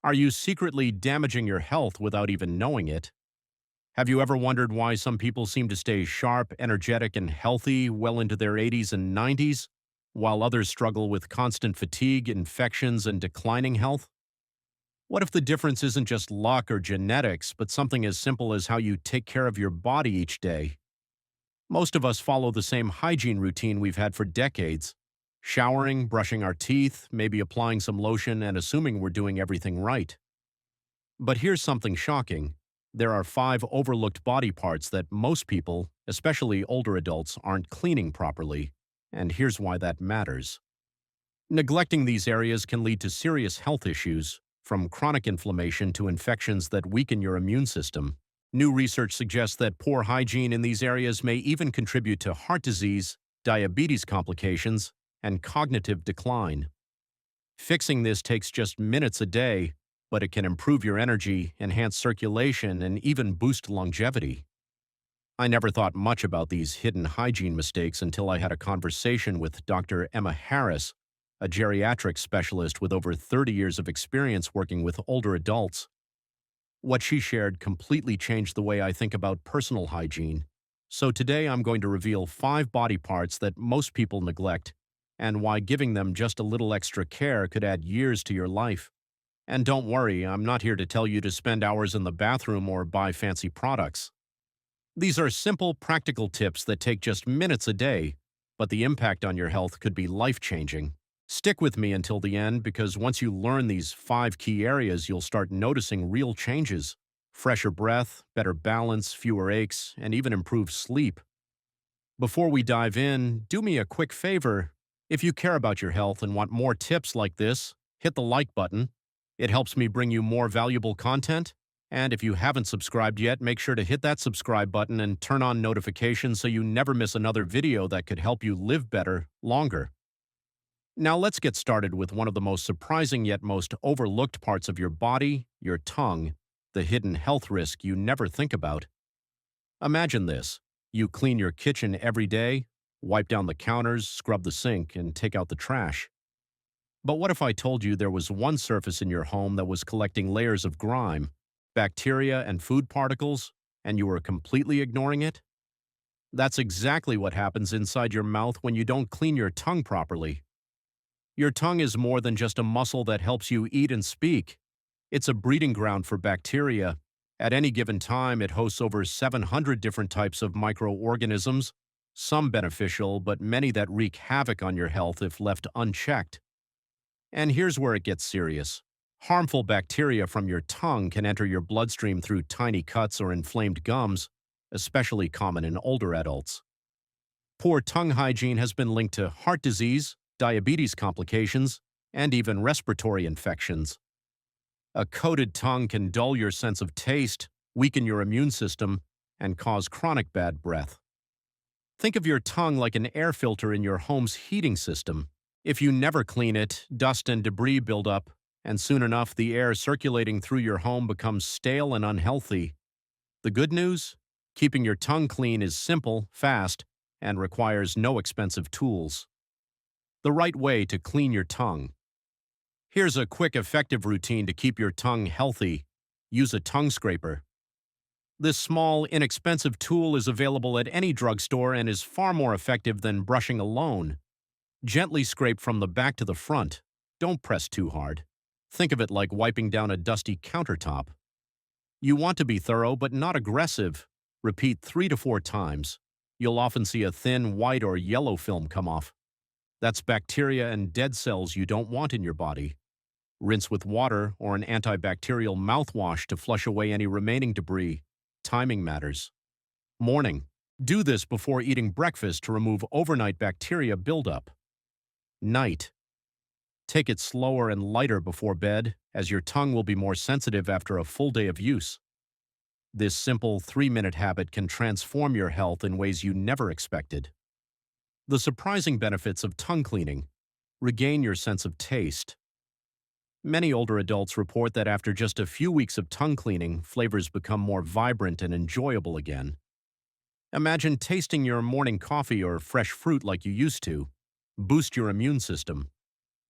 Are you secretly damaging your health without even knowing it? Have you ever wondered why some people seem to stay sharp, energetic, and healthy well into their 80s and 90s, while others struggle with constant fatigue, infections, and declining health? What if the difference isn't just luck or genetics, but something as simple as how you take care of your body each day? Most of us follow the same hygiene routine we've had for decades: showering, brushing our teeth, maybe applying some lotion, and assuming we're doing everything right. But here's something shocking. There are 5 overlooked body parts that most people, especially older adults, aren't cleaning properly. And here's why that matters. Neglecting these areas can lead to serious health issues, from chronic inflammation to infections that weaken your immune system. New research suggests that poor hygiene in these areas may even contribute to heart disease, diabetes complications, and cognitive decline. Fixing this takes just minutes a day, but it can improve your energy, enhance circulation, and even boost longevity. I never thought much about these hidden hygiene mistakes until I had a conversation with Dr. Emma Harris, a geriatric specialist with over 30 years of experience working with older adults. What she shared completely changed the way I think about personal hygiene. So today I'm going to reveal 5 body parts that most people neglect and why giving them just a little extra care could add years to your life. And don't worry, I'm not here to tell you to spend hours in the bathroom or buy fancy products. These are simple, practical tips that take just minutes a day, but the impact on your health could be life-changing. Stick with me until the end, because once you learn these 5 key areas, you'll start noticing real changes: fresher breath, better balance, fewer aches, and even improved sleep. Before we dive in, do me a quick favor. If you care about your health and want more tips like this, hit the like button. It helps me bring you more valuable content. And if you haven't subscribed yet, make sure to hit that subscribe button and turn on notifications so you never miss another video that could help you live better, longer. Now let's get started with one of the most surprising yet most overlooked parts of your body: your tongue, the hidden health risk you never think about. Imagine this. You clean your kitchen every day, wipe down the counters, scrub the sink, and take out the trash. But what if I told you there was one surface in your home that was collecting layers of grime, bacteria, and food particles, and you were completely ignoring it? That's exactly what happens inside your mouth when you don't clean your tongue properly. Your tongue is more than just a muscle that helps you eat and speak. It's a breeding ground for bacteria. At any given time, it hosts over 700 different types of microorganisms, some beneficial, but many that wreak havoc on your health if left unchecked. And here's where it gets serious. Harmful bacteria from your tongue can enter your bloodstream through tiny cuts or inflamed gums, especially common in older adults. Poor tongue hygiene has been linked to heart disease, diabetes complications, and even respiratory infections. A coated tongue can dull your sense of taste, weaken your immune system, and cause chronic bad breath. Think of your tongue like an air filter in your home's heating system. If you never clean it, dust and debris build up, and soon enough the air circulating through your home becomes stale and unhealthy. The good news? Keeping your tongue clean is simple, fast, and requires no expensive tools. The right way to clean your tongue. Here's a quick, effective routine to keep your tongue healthy. Use a tongue scraper. This small, inexpensive tool is available at any drugstore and is far more effective than brushing alone. Gently scrape from the back to the front. Don't press too hard. Think of it like wiping down a dusty countertop. You want to be thorough but not aggressive. Repeat 3 to 4 times. You'll often see a thin white or yellow film come off. That's bacteria and dead cells you don't want in your body. Rinse with water or an antibacterial mouthwash to flush away any remaining debris. Timing matters. Morning. Do this before eating breakfast to remove overnight bacteria buildup. Night. Take it slower and lighter before bed, as your tongue will be more sensitive after a full day of use. This simple 3-minute habit can transform your health in ways you never expected. The surprising benefits of tongue cleaning. Regain your sense of taste. Many older adults report that after just a few weeks of tongue cleaning, flavors become more vibrant and enjoyable again. Imagine tasting your morning coffee or fresh fruit like you used to. Boost your immune system.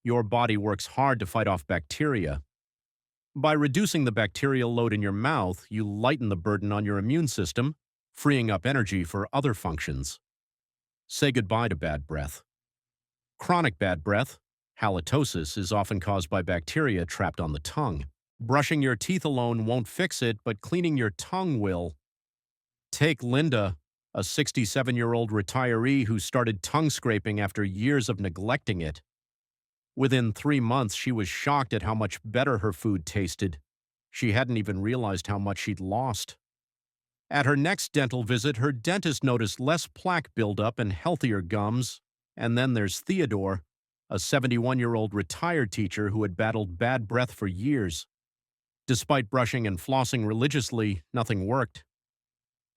Your body works hard to fight off bacteria. By reducing the bacterial load in your mouth, you lighten the burden on your immune system, freeing up energy for other functions. Say goodbye to bad breath. Chronic bad breath, halitosis, is often caused by bacteria trapped on the tongue. Brushing your teeth alone won't fix it, but cleaning your tongue will. Take Linda, a 67-year-old retiree who started tongue scraping after years of neglecting it. Within 3 months, she was shocked at how much better her food tasted. She hadn't even realized how much she'd lost. At her next dental visit, her dentist noticed less plaque buildup and healthier gums. And then there's Theodore, a 71-year-old retired teacher who had battled bad breath for years. Despite brushing and flossing religiously, nothing worked.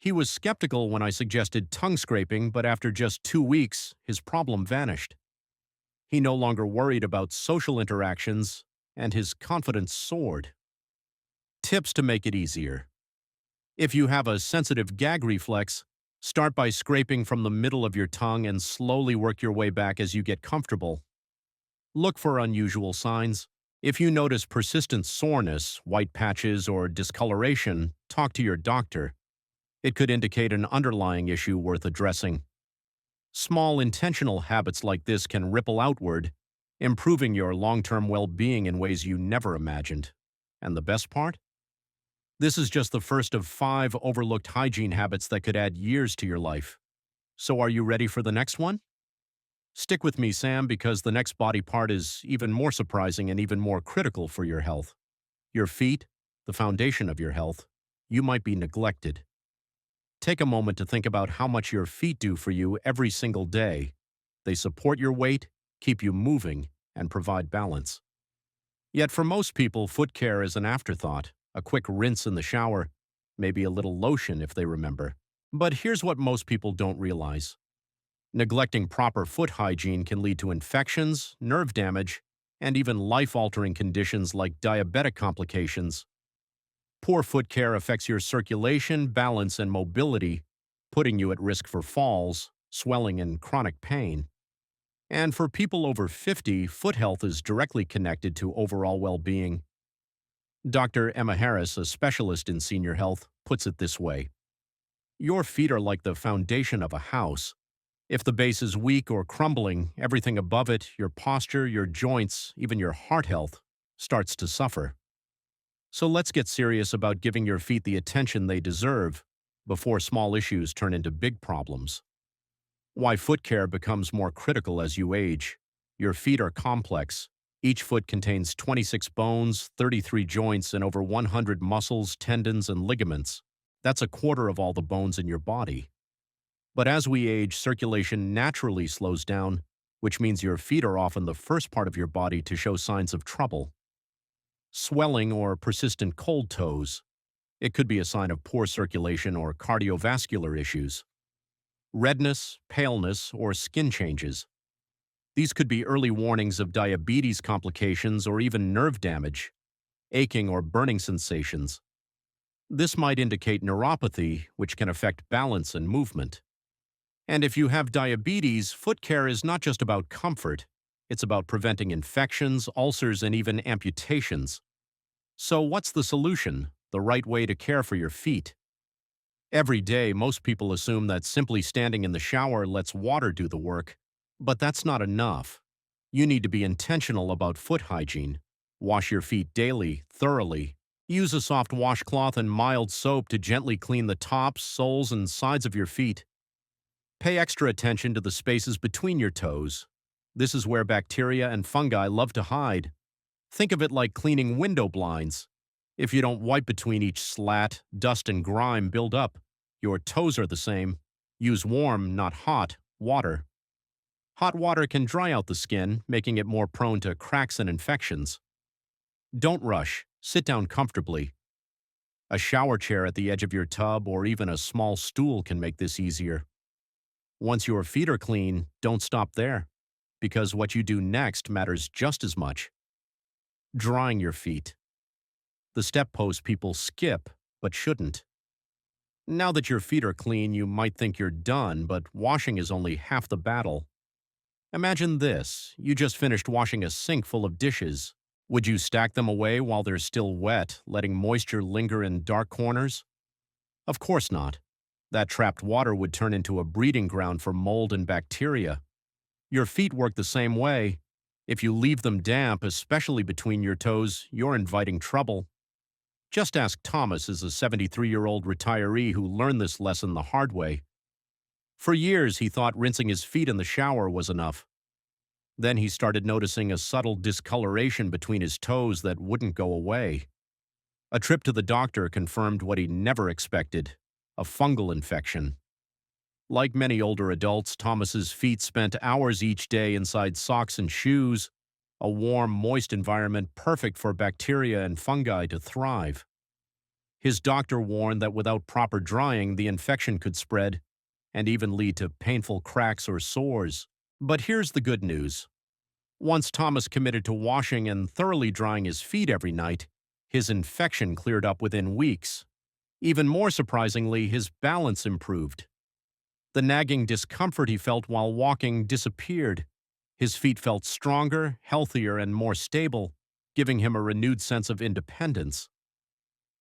He was skeptical when I suggested tongue scraping, but after just 2 weeks, his problem vanished. He no longer worried about social interactions, and his confidence soared. Tips to make it easier. If you have a sensitive gag reflex, start by scraping from the middle of your tongue and slowly work your way back as you get comfortable. Look for unusual signs. If you notice persistent soreness, white patches, or discoloration, talk to your doctor. It could indicate an underlying issue worth addressing. Small intentional habits like this can ripple outward, improving your long-term well-being in ways you never imagined. And the best part? This is just the first of 5 overlooked hygiene habits that could add years to your life. So are you ready for the next one? Stick with me, Sam, because the next body part is even more surprising and even more critical for your health. Your feet, the foundation of your health, you might be neglected. Take a moment to think about how much your feet do for you every single day. They support your weight, keep you moving, and provide balance. Yet for most people, foot care is an afterthought, a quick rinse in the shower, maybe a little lotion if they remember. But here's what most people don't realize. Neglecting proper foot hygiene can lead to infections, nerve damage, and even life-altering conditions like diabetic complications. Poor foot care affects your circulation, balance, and mobility, putting you at risk for falls, swelling, and chronic pain. And for people over 50, foot health is directly connected to overall well-being. Dr. Emma Harris, a specialist in senior health, puts it this way. Your feet are like the foundation of a house. If the base is weak or crumbling, everything above it, your posture, your joints, even your heart health, starts to suffer. So let's get serious about giving your feet the attention they deserve before small issues turn into big problems. Why foot care becomes more critical as you age. Your feet are complex. Each foot contains 26 bones, 33 joints, and over 100 muscles, tendons, and ligaments. That's a quarter of all the bones in your body. But as we age, circulation naturally slows down, which means your feet are often the first part of your body to show signs of trouble. Swelling or persistent cold toes. It could be a sign of poor circulation or cardiovascular issues. Redness, paleness, or skin changes. These could be early warnings of diabetes complications or even nerve damage, aching or burning sensations. This might indicate neuropathy, which can affect balance and movement. And if you have diabetes, foot care is not just about comfort. It's about preventing infections, ulcers, and even amputations. So what's the solution, the right way to care for your feet? Every day, most people assume that simply standing in the shower lets water do the work. But that's not enough. You need to be intentional about foot hygiene. Wash your feet daily, thoroughly. Use a soft washcloth and mild soap to gently clean the tops, soles, and sides of your feet. Pay extra attention to the spaces between your toes. This is where bacteria and fungi love to hide. Think of it like cleaning window blinds. If you don't wipe between each slat, dust and grime build up. Your toes are the same. Use warm, not hot, water. Hot water can dry out the skin, making it more prone to cracks and infections. Don't rush. Sit down comfortably. A shower chair at the edge of your tub or even a small stool can make this easier. Once your feet are clean, don't stop there, because what you do next matters just as much. Drying your feet. The step post people skip, but shouldn't. Now that your feet are clean, you might think you're done, but washing is only half the battle. Imagine this. You just finished washing a sink full of dishes. Would you stack them away while they're still wet, letting moisture linger in dark corners? Of course not. That trapped water would turn into a breeding ground for mold and bacteria. Your feet work the same way. If you leave them damp, especially between your toes, you're inviting trouble. Just ask Thomas, as a 73-year-old retiree who learned this lesson the hard way. For years, he thought rinsing his feet in the shower was enough. Then he started noticing a subtle discoloration between his toes that wouldn't go away. A trip to the doctor confirmed what he never expected: a fungal infection. Like many older adults, Thomas's feet spent hours each day inside socks and shoes, a warm, moist environment perfect for bacteria and fungi to thrive. His doctor warned that without proper drying, the infection could spread and even lead to painful cracks or sores. But here's the good news. Once Thomas committed to washing and thoroughly drying his feet every night, his infection cleared up within weeks. Even more surprisingly, his balance improved. The nagging discomfort he felt while walking disappeared. His feet felt stronger, healthier, and more stable, giving him a renewed sense of independence.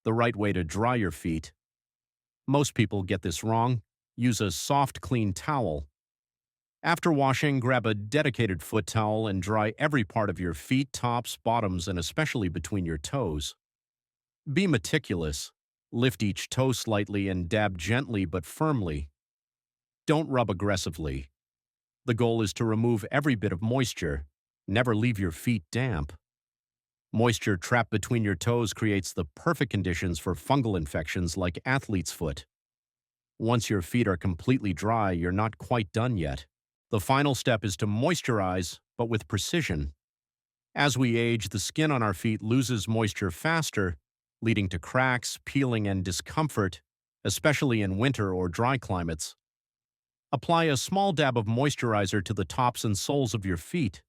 The right way to dry your feet. Most people get this wrong. Use a soft, clean towel. After washing, grab a dedicated foot towel and dry every part of your feet, tops, bottoms, and especially between your toes. Be meticulous. Lift each toe slightly and dab gently but firmly. Don't rub aggressively. The goal is to remove every bit of moisture. Never leave your feet damp. Moisture trapped between your toes creates the perfect conditions for fungal infections like athlete's foot. Once your feet are completely dry, you're not quite done yet. The final step is to moisturize, but with precision. As we age, the skin on our feet loses moisture faster, leading to cracks, peeling, and discomfort, especially in winter or dry climates. Apply a small dab of moisturizer to the tops and soles of your feet.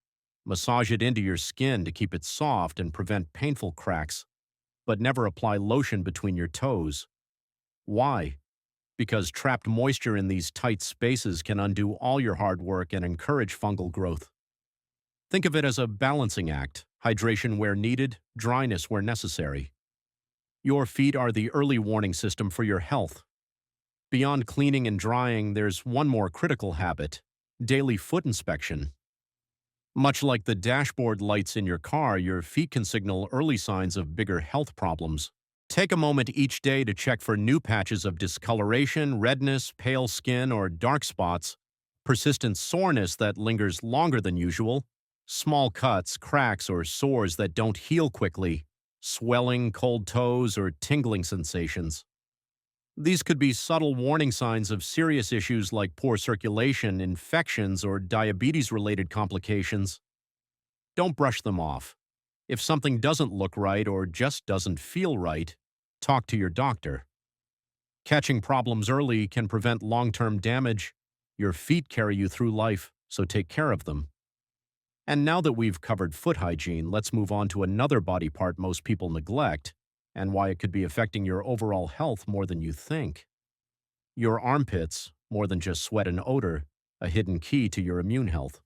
Massage it into your skin to keep it soft and prevent painful cracks, but never apply lotion between your toes. Why? Because trapped moisture in these tight spaces can undo all your hard work and encourage fungal growth. Think of it as a balancing act: hydration where needed, dryness where necessary. Your feet are the early warning system for your health. Beyond cleaning and drying, there's one more critical habit: daily foot inspection. Much like the dashboard lights in your car, your feet can signal early signs of bigger health problems. Take a moment each day to check for new patches of discoloration, redness, pale skin, or dark spots, persistent soreness that lingers longer than usual, small cuts, cracks, or sores that don't heal quickly, swelling, cold toes, or tingling sensations. These could be subtle warning signs of serious issues like poor circulation, infections, or diabetes-related complications. Don't brush them off. If something doesn't look right or just doesn't feel right, talk to your doctor. Catching problems early can prevent long-term damage. Your feet carry you through life, so take care of them. And now that we've covered foot hygiene, let's move on to another body part most people neglect, and why it could be affecting your overall health more than you think. Your armpits, more than just sweat and odor, a hidden key to your immune health.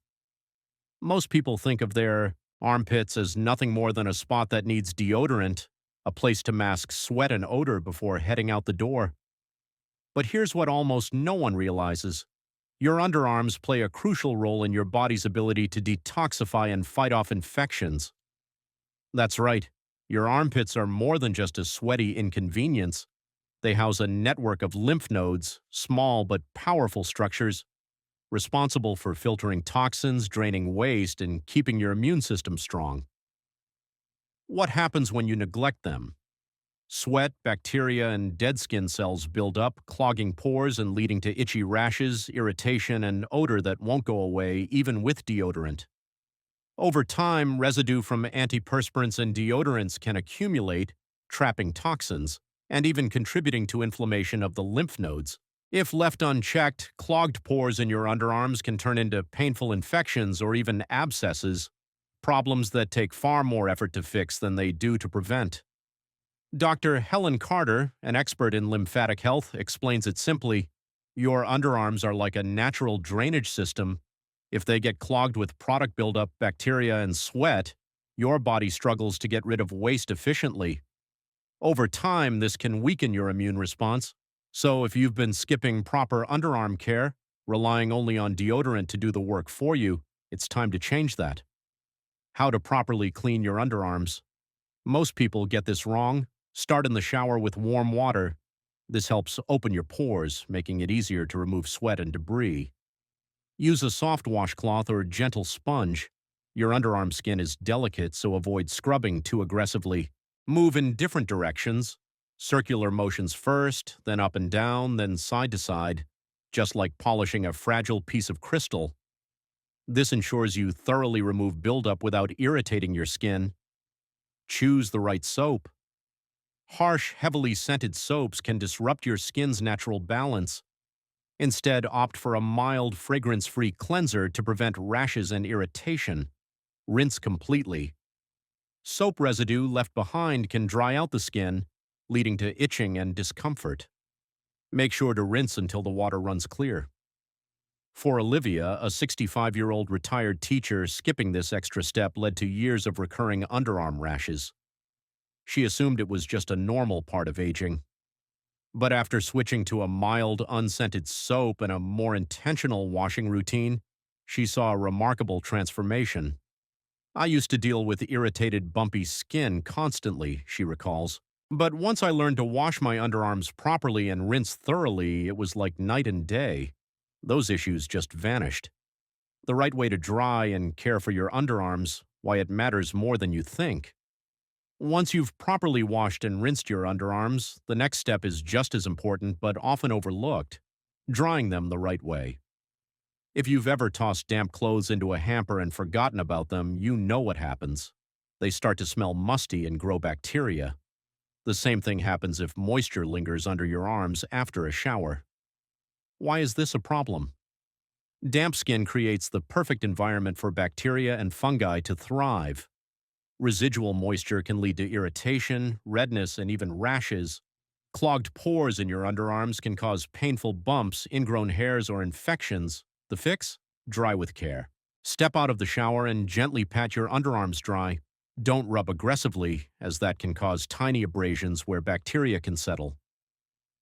Most people think of their armpits as nothing more than a spot that needs deodorant, a place to mask sweat and odor before heading out the door. But here's what almost no one realizes. Your underarms play a crucial role in your body's ability to detoxify and fight off infections. That's right. Your armpits are more than just a sweaty inconvenience. They house a network of lymph nodes, small but powerful structures, responsible for filtering toxins, draining waste, and keeping your immune system strong. What happens when you neglect them? Sweat, bacteria, and dead skin cells build up, clogging pores and leading to itchy rashes, irritation, and odor that won't go away even with deodorant. Over time, residue from antiperspirants and deodorants can accumulate, trapping toxins, and even contributing to inflammation of the lymph nodes. If left unchecked, clogged pores in your underarms can turn into painful infections or even abscesses, problems that take far more effort to fix than they do to prevent. Dr. Helen Carter, an expert in lymphatic health, explains it simply: your underarms are like a natural drainage system. If they get clogged with product buildup, bacteria, and sweat, your body struggles to get rid of waste efficiently. Over time, this can weaken your immune response. So if you've been skipping proper underarm care, relying only on deodorant to do the work for you, it's time to change that. How to properly clean your underarms. Most people get this wrong. Start in the shower with warm water. This helps open your pores, making it easier to remove sweat and debris. Use a soft washcloth or gentle sponge. Your underarm skin is delicate, so avoid scrubbing too aggressively. Move in different directions. Circular motions first, then up and down, then side to side, just like polishing a fragile piece of crystal. This ensures you thoroughly remove buildup without irritating your skin. Choose the right soap. Harsh, heavily scented soaps can disrupt your skin's natural balance. Instead, opt for a mild, fragrance-free cleanser to prevent rashes and irritation. Rinse completely. Soap residue left behind can dry out the skin, leading to itching and discomfort. Make sure to rinse until the water runs clear. For Olivia, a 65-year-old retired teacher, skipping this extra step led to years of recurring underarm rashes. She assumed it was just a normal part of aging. But after switching to a mild, unscented soap and a more intentional washing routine, she saw a remarkable transformation. I used to deal with irritated, bumpy skin constantly, she recalls. But once I learned to wash my underarms properly and rinse thoroughly, it was like night and day. Those issues just vanished. The right way to dry and care for your underarms, why it matters more than you think. Once you've properly washed and rinsed your underarms, the next step is just as important but often overlooked: drying them the right way. If you've ever tossed damp clothes into a hamper and forgotten about them, you know what happens. They start to smell musty and grow bacteria. The same thing happens if moisture lingers under your arms after a shower. Why is this a problem? Damp skin creates the perfect environment for bacteria and fungi to thrive. Residual moisture can lead to irritation, redness, and even rashes. Clogged pores in your underarms can cause painful bumps, ingrown hairs, or infections. The fix? Dry with care. Step out of the shower and gently pat your underarms dry. Don't rub aggressively, as that can cause tiny abrasions where bacteria can settle.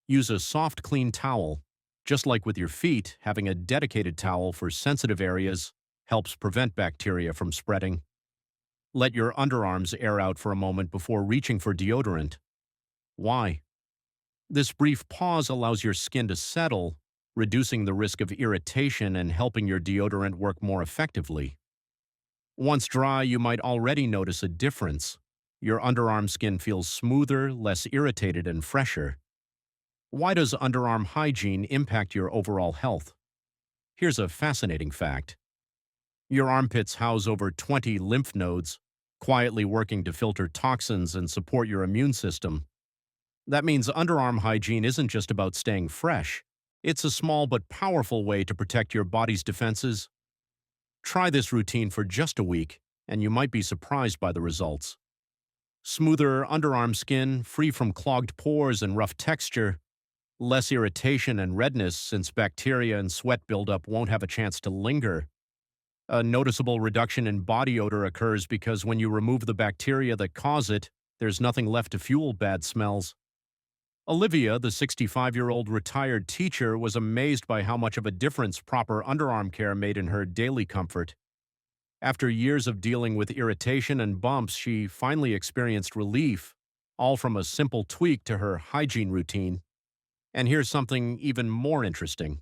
Use a soft, clean towel. Just like with your feet, having a dedicated towel for sensitive areas helps prevent bacteria from spreading. Let your underarms air out for a moment before reaching for deodorant. Why? This brief pause allows your skin to settle, reducing the risk of irritation and helping your deodorant work more effectively. Once dry, you might already notice a difference. Your underarm skin feels smoother, less irritated, and fresher. Why does underarm hygiene impact your overall health? Here's a fascinating fact. Your armpits house over 20 lymph nodes, quietly working to filter toxins and support your immune system. That means underarm hygiene isn't just about staying fresh. It's a small but powerful way to protect your body's defenses. Try this routine for just a week, and you might be surprised by the results. Smoother underarm skin, free from clogged pores and rough texture. Less irritation and redness since bacteria and sweat buildup won't have a chance to linger. A noticeable reduction in body odor occurs because when you remove the bacteria that cause it, there's nothing left to fuel bad smells. Olivia, the 65-year-old retired teacher, was amazed by how much of a difference proper underarm care made in her daily comfort. After years of dealing with irritation and bumps, she finally experienced relief, all from a simple tweak to her hygiene routine. And here's something even more interesting.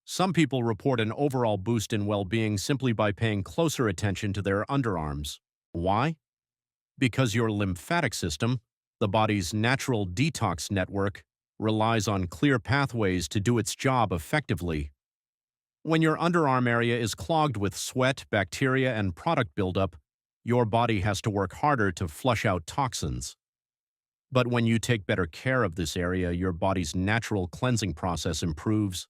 Some people report an overall boost in well-being simply by paying closer attention to their underarms. Why? Because your lymphatic system, the body's natural detox network, relies on clear pathways to do its job effectively. When your underarm area is clogged with sweat, bacteria, and product buildup, your body has to work harder to flush out toxins. But when you take better care of this area, your body's natural cleansing process improves,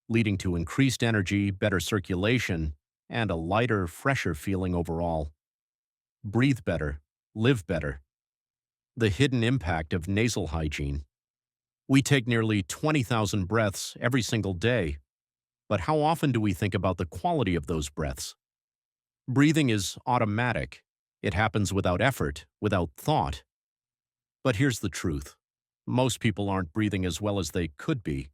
leading to increased energy, better circulation, and a lighter, fresher feeling overall. Breathe better, live better. The hidden impact of nasal hygiene. We take nearly 20,000 breaths every single day, but how often do we think about the quality of those breaths? Breathing is automatic. It happens without effort, without thought. But here's the truth. Most people aren't breathing as well as they could be.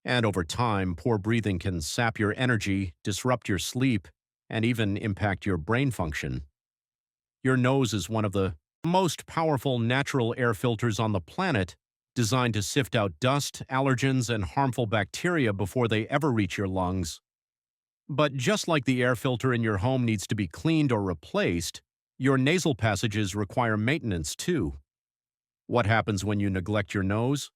And over time, poor breathing can sap your energy, disrupt your sleep, and even impact your brain function. Your nose is one of the most powerful natural air filters on the planet, designed to sift out dust, allergens, and harmful bacteria before they ever reach your lungs. But just like the air filter in your home needs to be cleaned or replaced, your nasal passages require maintenance too. What happens when you neglect your nose?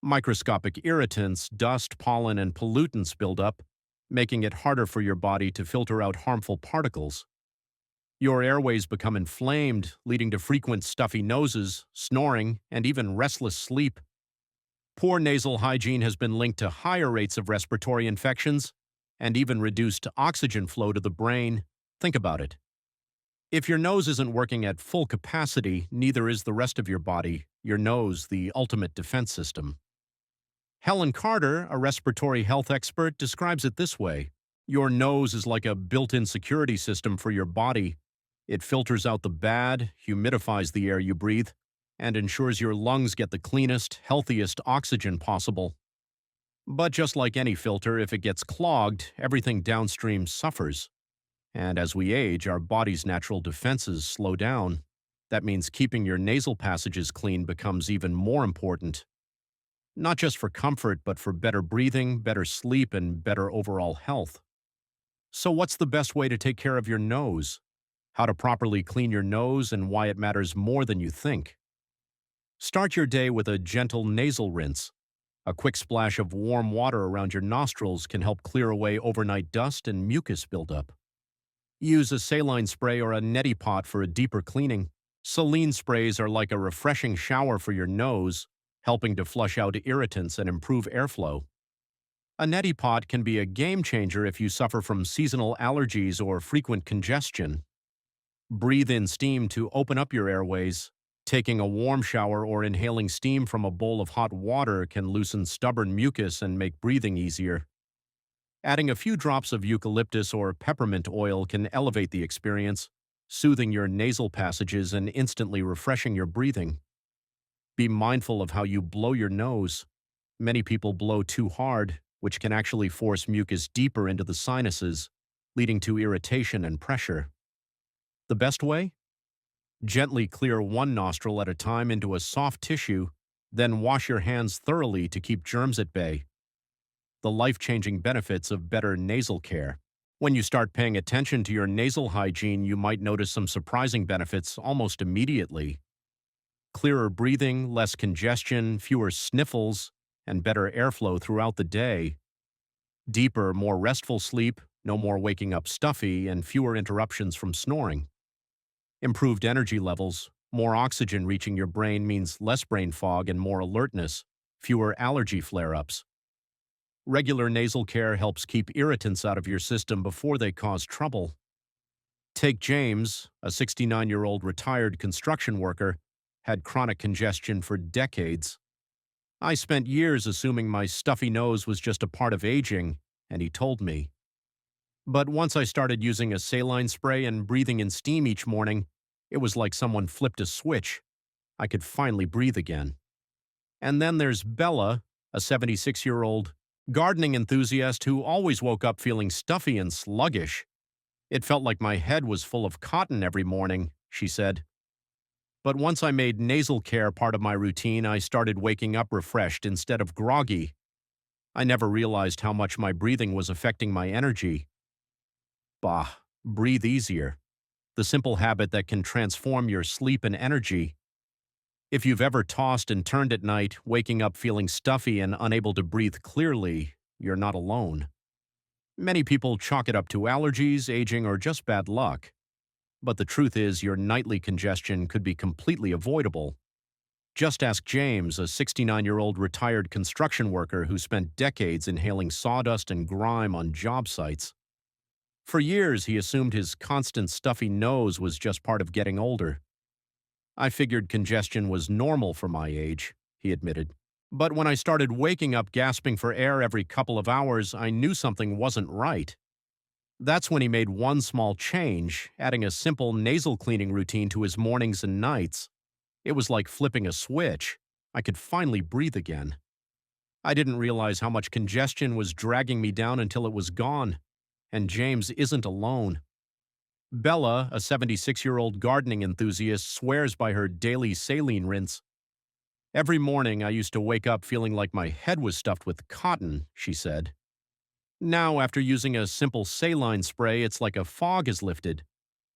Microscopic irritants, dust, pollen, and pollutants build up, making it harder for your body to filter out harmful particles. Your airways become inflamed, leading to frequent stuffy noses, snoring, and even restless sleep. Poor nasal hygiene has been linked to higher rates of respiratory infections and even reduced oxygen flow to the brain. Think about it. If your nose isn't working at full capacity, neither is the rest of your body, your nose, the ultimate defense system. Helen Carter, a respiratory health expert, describes it this way. Your nose is like a built-in security system for your body. It filters out the bad, humidifies the air you breathe, and ensures your lungs get the cleanest, healthiest oxygen possible. But just like any filter, if it gets clogged, everything downstream suffers. And as we age, our body's natural defenses slow down. That means keeping your nasal passages clean becomes even more important. Not just for comfort, but for better breathing, better sleep, and better overall health. So what's the best way to take care of your nose? How to properly clean your nose and why it matters more than you think. Start your day with a gentle nasal rinse. A quick splash of warm water around your nostrils can help clear away overnight dust and mucus buildup. Use a saline spray or a neti pot for a deeper cleaning. Saline sprays are like a refreshing shower for your nose, helping to flush out irritants and improve airflow. A neti pot can be a game changer if you suffer from seasonal allergies or frequent congestion. Breathe in steam to open up your airways. Taking a warm shower or inhaling steam from a bowl of hot water can loosen stubborn mucus and make breathing easier. Adding a few drops of eucalyptus or peppermint oil can elevate the experience, soothing your nasal passages and instantly refreshing your breathing. Be mindful of how you blow your nose. Many people blow too hard, which can actually force mucus deeper into the sinuses, leading to irritation and pressure. The best way? Gently clear one nostril at a time into a soft tissue, then wash your hands thoroughly to keep germs at bay. The life-changing benefits of better nasal care. When you start paying attention to your nasal hygiene, you might notice some surprising benefits almost immediately. Clearer breathing, less congestion, fewer sniffles, and better airflow throughout the day. Deeper, more restful sleep, no more waking up stuffy, and fewer interruptions from snoring. Improved energy levels, more oxygen reaching your brain means less brain fog and more alertness, fewer allergy flare-ups. Regular nasal care helps keep irritants out of your system before they cause trouble. Take James, a 69-year-old retired construction worker, had chronic congestion for decades. I spent years assuming my stuffy nose was just a part of aging, and he told me. But once I started using a saline spray and breathing in steam each morning, it was like someone flipped a switch. I could finally breathe again. And then there's Bella, a 76-year-old gardening enthusiast who always woke up feeling stuffy and sluggish. It felt like my head was full of cotton every morning, she said. But once I made nasal care part of my routine, I started waking up refreshed instead of groggy. I never realized how much my breathing was affecting my energy. Bah, breathe easier. The simple habit that can transform your sleep and energy. If you've ever tossed and turned at night, waking up feeling stuffy and unable to breathe clearly, you're not alone. Many people chalk it up to allergies, aging, or just bad luck. But the truth is, your nightly congestion could be completely avoidable. Just ask James, a 69-year-old retired construction worker who spent decades inhaling sawdust and grime on job sites. For years, he assumed his constant stuffy nose was just part of getting older. I figured congestion was normal for my age, he admitted. But when I started waking up gasping for air every couple of hours, I knew something wasn't right. That's when he made one small change, adding a simple nasal cleaning routine to his mornings and nights. It was like flipping a switch. I could finally breathe again. I didn't realize how much congestion was dragging me down until it was gone. And James isn't alone. Bella, a 76-year-old gardening enthusiast, swears by her daily saline rinse. Every morning I used to wake up feeling like my head was stuffed with cotton, she said. Now, after using a simple saline spray, it's like a fog is lifted.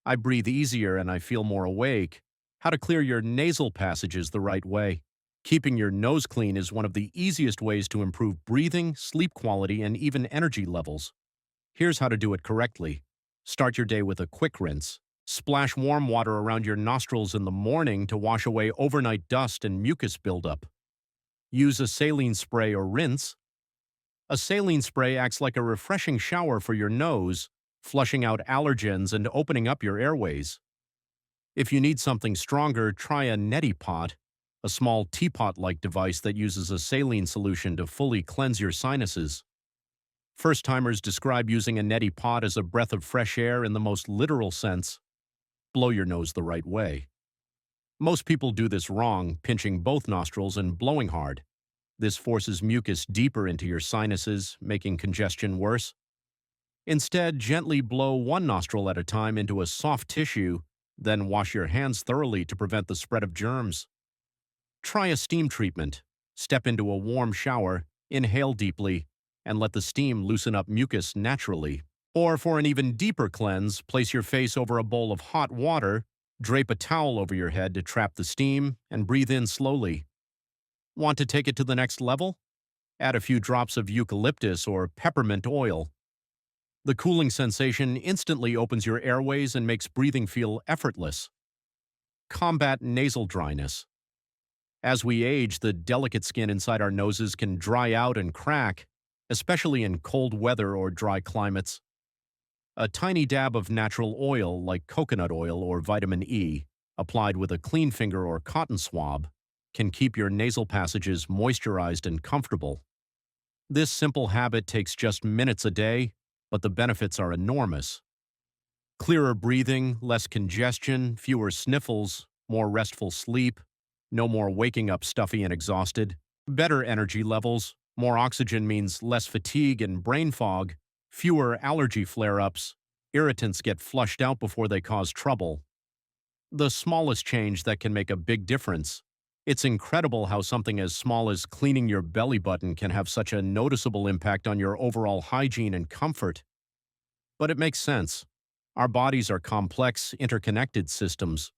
I breathe easier and I feel more awake. How to clear your nasal passages the right way. Keeping your nose clean is one of the easiest ways to improve breathing, sleep quality, and even energy levels. Here's how to do it correctly. Start your day with a quick rinse. Splash warm water around your nostrils in the morning to wash away overnight dust and mucus buildup. Use a saline spray or rinse. A saline spray acts like a refreshing shower for your nose, flushing out allergens and opening up your airways. If you need something stronger, try a neti pot, a small teapot-like device that uses a saline solution to fully cleanse your sinuses. First-timers describe using a neti pot as a breath of fresh air in the most literal sense. Blow your nose the right way. Most people do this wrong, pinching both nostrils and blowing hard. This forces mucus deeper into your sinuses, making congestion worse. Instead, gently blow one nostril at a time into a soft tissue, then wash your hands thoroughly to prevent the spread of germs. Try a steam treatment. Step into a warm shower, inhale deeply, and let the steam loosen up mucus naturally. Or for an even deeper cleanse, place your face over a bowl of hot water, drape a towel over your head to trap the steam, and breathe in slowly. Want to take it to the next level? Add a few drops of eucalyptus or peppermint oil. The cooling sensation instantly opens your airways and makes breathing feel effortless. Combat nasal dryness. As we age, the delicate skin inside our noses can dry out and crack, especially in cold weather or dry climates. A tiny dab of natural oil, like coconut oil or vitamin E, applied with a clean finger or cotton swab, can keep your nasal passages moisturized and comfortable. This simple habit takes just minutes a day, but the benefits are enormous. Clearer breathing, less congestion, fewer sniffles, more restful sleep, no more waking up stuffy and exhausted, better energy levels, more oxygen means less fatigue and brain fog, fewer allergy flare-ups, irritants get flushed out before they cause trouble. The smallest change that can make a big difference. It's incredible how something as small as cleaning your belly button can have such a noticeable impact on your overall hygiene and comfort. But it makes sense. Our bodies are complex, interconnected systems.